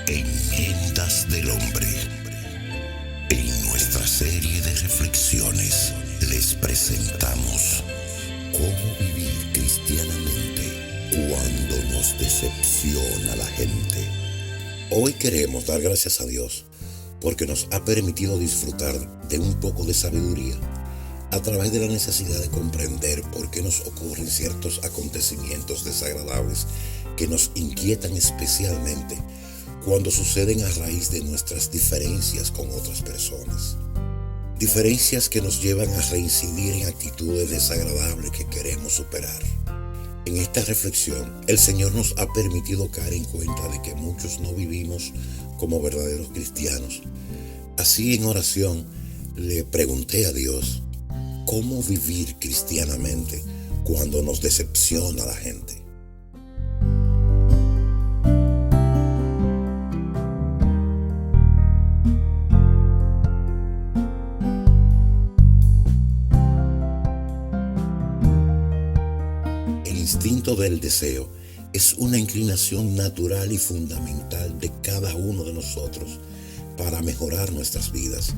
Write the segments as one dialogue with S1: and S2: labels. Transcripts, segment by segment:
S1: Enmiendas del Hombre. En nuestra serie de reflexiones les presentamos cómo vivir cristianamente cuando nos decepciona la gente. Hoy queremos dar gracias a Dios porque nos ha permitido disfrutar de un poco de sabiduría a través de la necesidad de comprender por qué nos ocurren ciertos acontecimientos desagradables que nos inquietan especialmente cuando suceden a raíz de nuestras diferencias con otras personas. Diferencias que nos llevan a reincidir en actitudes desagradables que queremos superar. En esta reflexión, el Señor nos ha permitido caer en cuenta de que muchos no vivimos como verdaderos cristianos. Así, en oración, le pregunté a Dios, ¿cómo vivir cristianamente cuando nos decepciona la gente? El instinto del deseo es una inclinación natural y fundamental de cada uno de nosotros para mejorar nuestras vidas,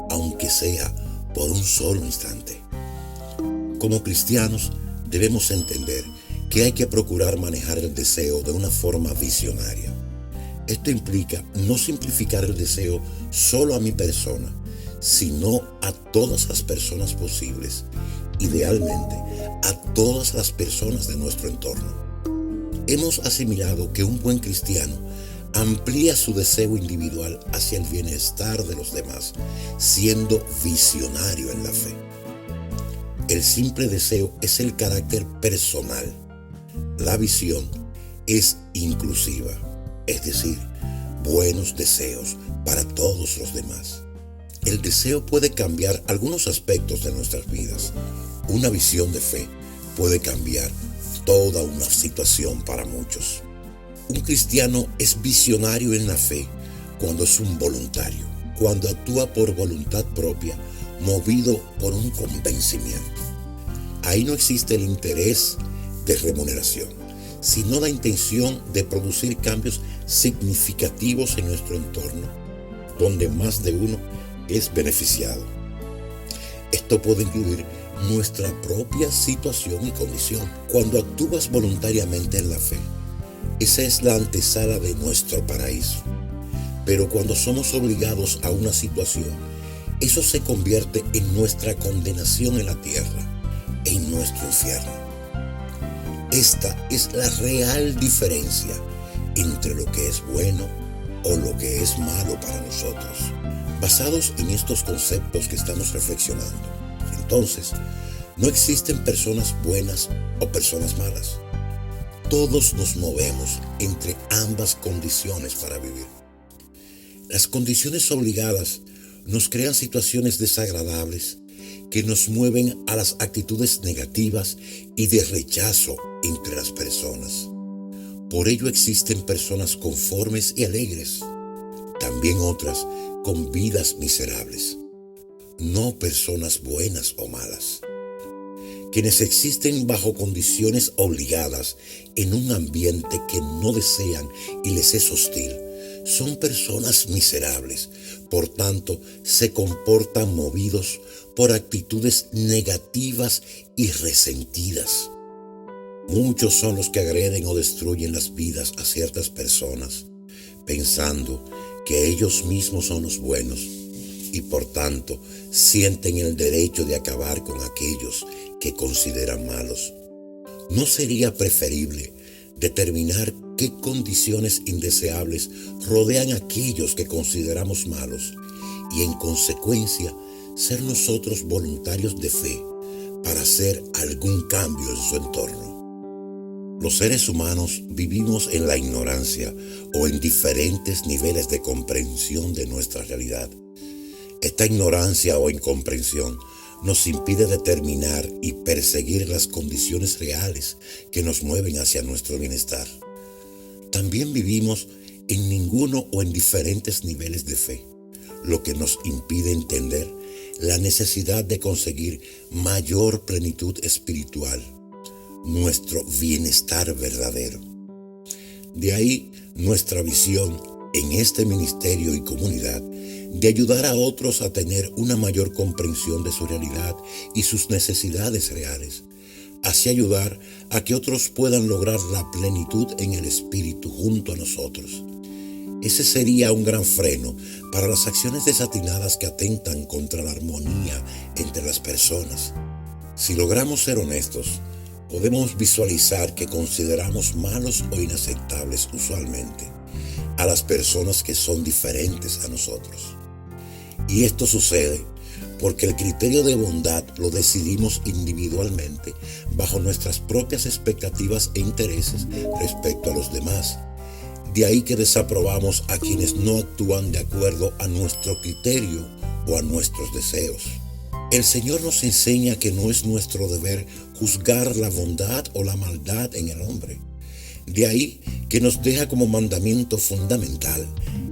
S1: aunque sea por un solo instante. Como cristianos, debemos entender que hay que procurar manejar el deseo de una forma visionaria. Esto implica no simplificar el deseo solo a mi persona, sino a todas las personas posibles, idealmente a todas las personas de nuestro entorno. Hemos asimilado que un buen cristiano amplía su deseo individual hacia el bienestar de los demás, siendo visionario en la fe. El simple deseo es el carácter personal. La visión es inclusiva, es decir, buenos deseos para todos los demás. El deseo puede cambiar algunos aspectos de nuestras vidas. Una visión de fe puede cambiar toda una situación para muchos. Un cristiano es visionario en la fe cuando es un voluntario, cuando actúa por voluntad propia, movido por un convencimiento. Ahí no existe el interés de remuneración, sino la intención de producir cambios significativos en nuestro entorno, donde más de uno es beneficiado. Esto puede incluir nuestra propia situación y condición. Cuando actúas voluntariamente en la fe, esa es la antesala de nuestro paraíso. Pero cuando somos obligados a una situación, eso se convierte en nuestra condenación en la tierra, en nuestro infierno. Esta es la real diferencia entre lo que es bueno o lo que es malo para nosotros. Basados en estos conceptos que estamos reflexionando, entonces, no existen personas buenas o personas malas. Todos nos movemos entre ambas condiciones para vivir. Las condiciones obligadas nos crean situaciones desagradables que nos mueven a las actitudes negativas y de rechazo entre las personas. Por ello existen personas conformes y alegres, también otras con vidas miserables, no personas buenas o malas. Quienes existen bajo condiciones obligadas en un ambiente que no desean y les es hostil, son personas miserables, por tanto se comportan movidos por actitudes negativas y resentidas. Muchos son los que agreden o destruyen las vidas a ciertas personas, pensando que ellos mismos son los buenos y por tanto sienten el derecho de acabar con aquellos que consideran malos. ¿No sería preferible determinar qué condiciones indeseables rodean a aquellos que consideramos malos y en consecuencia ser nosotros voluntarios de fe para hacer algún cambio en su entorno? Los seres humanos vivimos en la ignorancia o en diferentes niveles de comprensión de nuestra realidad. Esta ignorancia o incomprensión nos impide determinar y perseguir las condiciones reales que nos mueven hacia nuestro bienestar. También vivimos en ninguno o en diferentes niveles de fe, lo que nos impide entender la necesidad de conseguir mayor plenitud espiritual, nuestro bienestar verdadero. De ahí nuestra visión en este ministerio y comunidad de ayudar a otros a tener una mayor comprensión de su realidad y sus necesidades reales, así ayudar a que otros puedan lograr la plenitud en el Espíritu junto a nosotros. Ese sería un gran freno para las acciones desatinadas que atentan contra la armonía entre las personas. Si logramos ser honestos, podemos visualizar que consideramos malos o inaceptables usualmente a las personas que son diferentes a nosotros. Y esto sucede porque el criterio de bondad lo decidimos individualmente bajo nuestras propias expectativas e intereses respecto a los demás. De ahí que desaprobamos a quienes no actúan de acuerdo a nuestro criterio o a nuestros deseos. El Señor nos enseña que no es nuestro deber juzgar la bondad o la maldad en el hombre. De ahí que nos deja como mandamiento fundamental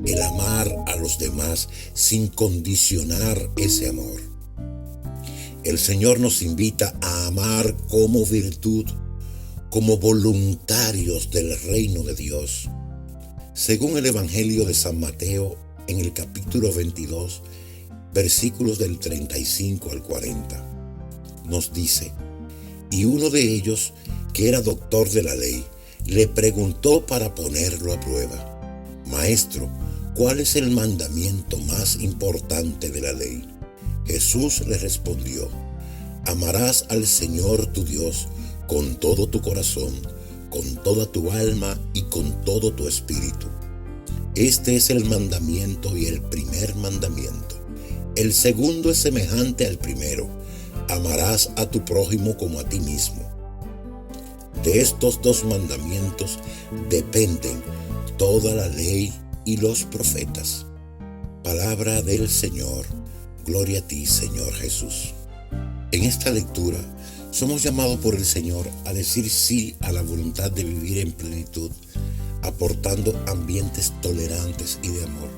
S1: el amar a los demás sin condicionar ese amor. El Señor nos invita a amar como virtud, como voluntarios del reino de Dios. Según el Evangelio de San Mateo, en el capítulo 22, versículos del 35 al 40, nos dice: y uno de ellos, que era doctor de la ley, le preguntó para ponerlo a prueba: Maestro, ¿cuál es el mandamiento más importante de la ley? Jesús le respondió: amarás al Señor tu Dios con todo tu corazón, con toda tu alma y con todo tu espíritu. Este es el mandamiento y el primer mandamiento. El segundo es semejante al primero: amarás a tu prójimo como a ti mismo. De estos dos mandamientos dependen toda la ley y los profetas. Palabra del Señor. Gloria a ti, Señor Jesús. En esta lectura somos llamados por el Señor a decir sí a la voluntad de vivir en plenitud, aportando ambientes tolerantes y de amor.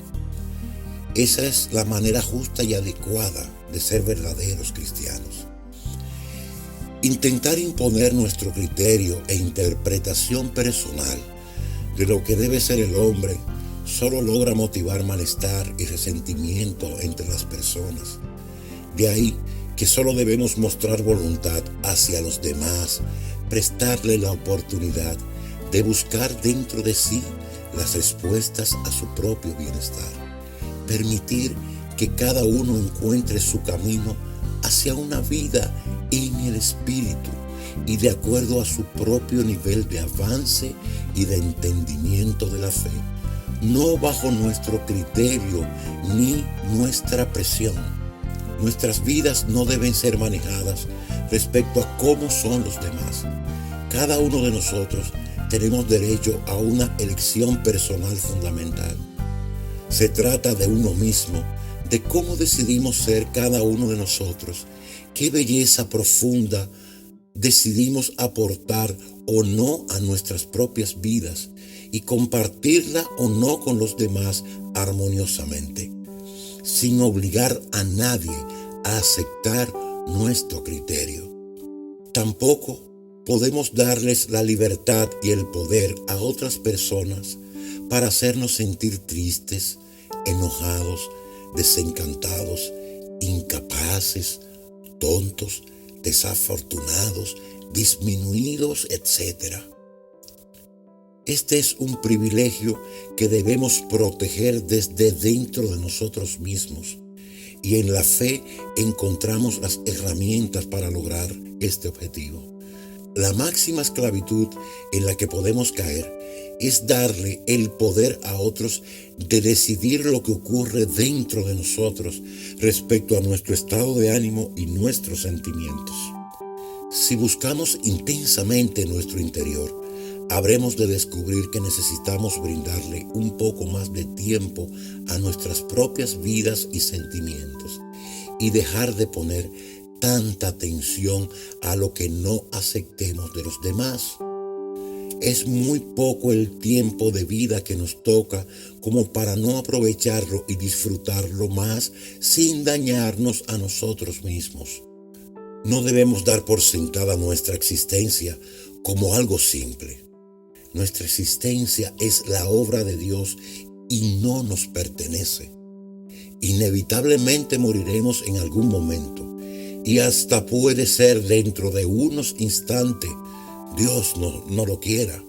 S1: Esa es la manera justa y adecuada de ser verdaderos cristianos. Intentar imponer nuestro criterio e interpretación personal de lo que debe ser el hombre solo logra motivar malestar y resentimiento entre las personas. De ahí que solo debemos mostrar voluntad hacia los demás, prestarle la oportunidad de buscar dentro de sí las respuestas a su propio bienestar, permitir que cada uno encuentre su camino hacia una vida en el Espíritu y de acuerdo a su propio nivel de avance y de entendimiento de la fe, no bajo nuestro criterio ni nuestra presión. Nuestras vidas no deben ser manejadas respecto a cómo son los demás. Cada uno de nosotros tenemos derecho a una elección personal fundamental. Se trata de uno mismo, de cómo decidimos ser cada uno de nosotros, qué belleza profunda decidimos aportar o no a nuestras propias vidas y compartirla o no con los demás armoniosamente, sin obligar a nadie a aceptar nuestro criterio. Tampoco podemos darles la libertad y el poder a otras personas para hacernos sentir tristes, enojados, desencantados, incapaces, tontos, desafortunados, disminuidos, etc. Este es un privilegio que debemos proteger desde dentro de nosotros mismos, y en la fe encontramos las herramientas para lograr este objetivo. La máxima esclavitud en la que podemos caer es darle el poder a otros de decidir lo que ocurre dentro de nosotros respecto a nuestro estado de ánimo y nuestros sentimientos. Si buscamos intensamente nuestro interior, habremos de descubrir que necesitamos brindarle un poco más de tiempo a nuestras propias vidas y sentimientos y dejar de poner tanta atención a lo que no aceptemos de los demás. Es muy poco el tiempo de vida que nos toca como para no aprovecharlo y disfrutarlo más sin dañarnos a nosotros mismos. No debemos dar por sentada nuestra existencia como algo simple. Nuestra existencia es la obra de Dios y no nos pertenece. Inevitablemente moriremos en algún momento, y hasta puede ser dentro de unos instantes, Dios no lo quiera.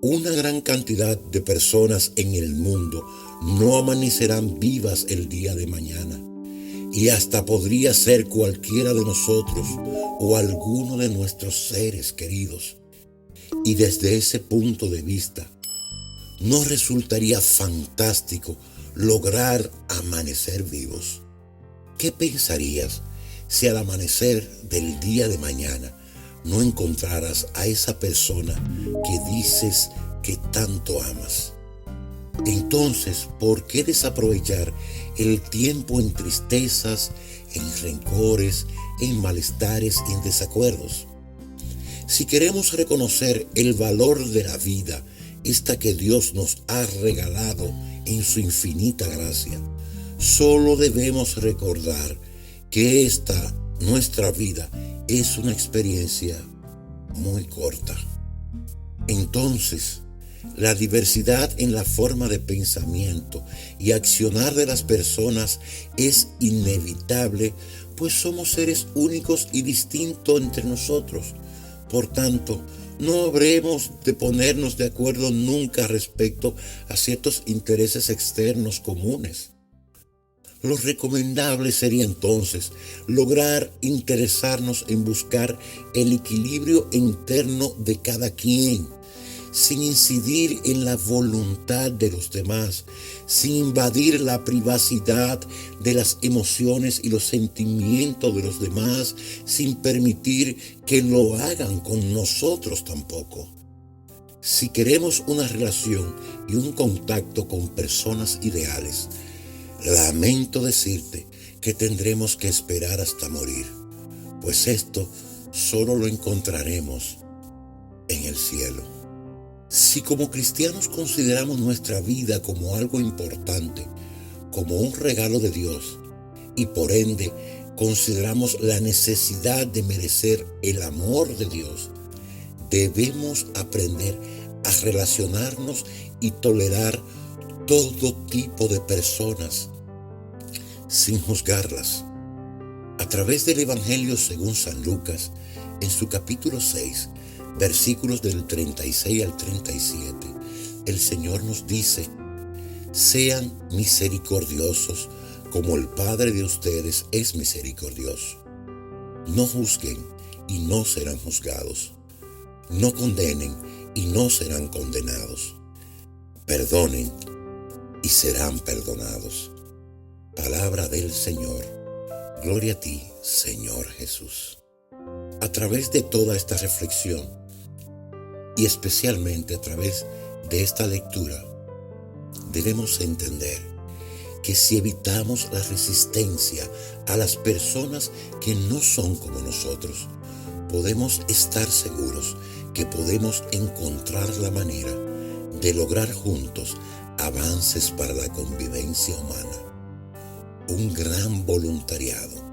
S1: Una gran cantidad de personas en el mundo no amanecerán vivas el día de mañana, y hasta podría ser cualquiera de nosotros o alguno de nuestros seres queridos. Y desde ese punto de vista, ¿no resultaría fantástico lograr amanecer vivos? ¿Qué pensarías si al amanecer del día de mañana no encontraras a esa persona que dices que tanto amas? Entonces, ¿por qué desaprovechar el tiempo en tristezas, en rencores, en malestares y en desacuerdos? Si queremos reconocer el valor de la vida, esta que Dios nos ha regalado en su infinita gracia, solo debemos recordar que nuestra vida, es una experiencia muy corta. Entonces, la diversidad en la forma de pensamiento y accionar de las personas es inevitable, pues somos seres únicos y distintos entre nosotros. Por tanto, no habremos de ponernos de acuerdo nunca respecto a ciertos intereses externos comunes. Lo recomendable sería entonces lograr interesarnos en buscar el equilibrio interno de cada quien, sin incidir en la voluntad de los demás, sin invadir la privacidad de las emociones y los sentimientos de los demás, sin permitir que lo hagan con nosotros tampoco. Si queremos una relación y un contacto con personas ideales, lamento decirte que tendremos que esperar hasta morir, pues esto solo lo encontraremos en el cielo. Si como cristianos consideramos nuestra vida como algo importante, como un regalo de Dios, y por ende consideramos la necesidad de merecer el amor de Dios, debemos aprender a relacionarnos y tolerar todo tipo de personas sin juzgarlas. A través del Evangelio según San Lucas, en su capítulo 6, versículos del 36 al 37, el Señor nos dice: sean misericordiosos como el Padre de ustedes es misericordioso. No juzguen y no serán juzgados. No condenen y no serán condenados. Perdonen y serán perdonados. Palabra del Señor. Gloria a ti, Señor Jesús. A través de toda esta reflexión, y especialmente a través de esta lectura, debemos entender que si evitamos la resistencia a las personas que no son como nosotros, podemos estar seguros que podemos encontrar la manera de lograr juntos avances para la convivencia humana, un gran voluntariado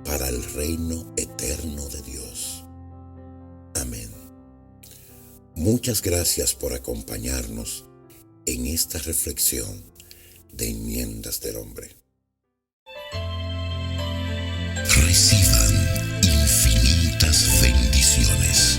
S1: para el reino eterno de Dios. Amén. Muchas gracias por acompañarnos en esta reflexión de Enmiendas del Hombre. Reciban infinitas bendiciones.